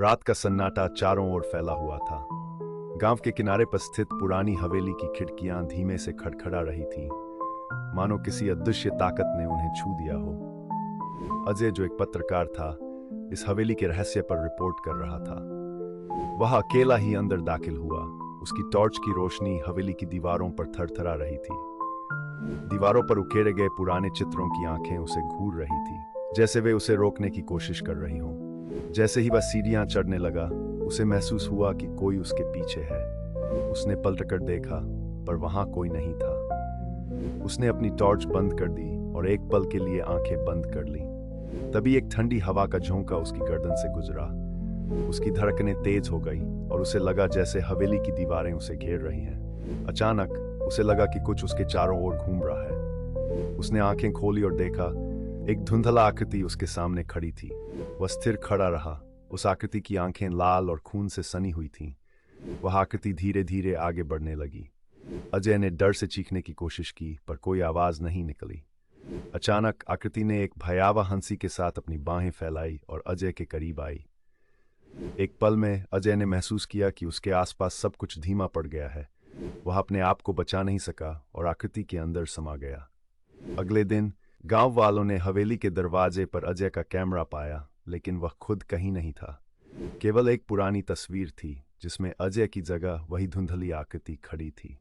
रात का सन्नाटा चारों ओर फैला हुआ था। गांव के किनारे पर स्थित पुरानी हवेली की खिड़कियां धीमे से खड़खड़ा रही थीं, मानो किसी अदृश्य ताकत ने उन्हें छू दिया हो। अजय, जो एक पत्रकार था, इस हवेली के रहस्य पर रिपोर्ट कर रहा था। वह अकेला ही अंदर दाखिल हुआ। उसकी टॉर्च की रोशनी हवेली की दीवारों पर थरथरा रही थी। दीवारों पर उकेरे गए पुराने चित्रों की आंखें उसे घूर रही थी, जैसे वे उसे रोकने की कोशिश कर रही हों। जैसे ही वह सीढ़ियां चढ़ने लगा, उसे महसूस हुआ कि कोई उसके पीछे है। उसने पलटकर देखा, पर वहां कोई नहीं था। उसने अपनी टॉर्च बंद कर दी और एक पल के लिए आंखें बंद कर ली। तभी एक ठंडी हवा का झोंका उसकी गर्दन से गुजरा। उसकी धड़कनें तेज हो गई और उसे लगा जैसे हवेली की दीवारें उसे घेर रही हैं। अचानक उसे लगा कि कुछ उसके चारों ओर घूम रहा है। उसने आंखें खोली और देखा, एक धुंधला आकृति उसके सामने खड़ी थी। वह स्थिर खड़ा रहा। उस आकृति की आंखें लाल और खून से सनी हुई थीं। वह आकृति धीरे धीरे आगे बढ़ने लगी। अजय ने डर से चीखने की कोशिश की, पर कोई आवाज नहीं निकली। अचानक आकृति ने एक भयावह हंसी के साथ अपनी बाहें फैलाई और अजय के करीब आई। एक पल में अजय ने महसूस किया कि उसके आसपास सब कुछ धीमा पड़ गया है। वह अपने आप को बचा नहीं सका और आकृति के अंदर समा गया। अगले दिन गांव वालों ने हवेली के दरवाजे पर अजय का कैमरा पाया, लेकिन वह खुद कहीं नहीं था। केवल एक पुरानी तस्वीर थी, जिसमें अजय की जगह वही धुंधली आकृति खड़ी थी।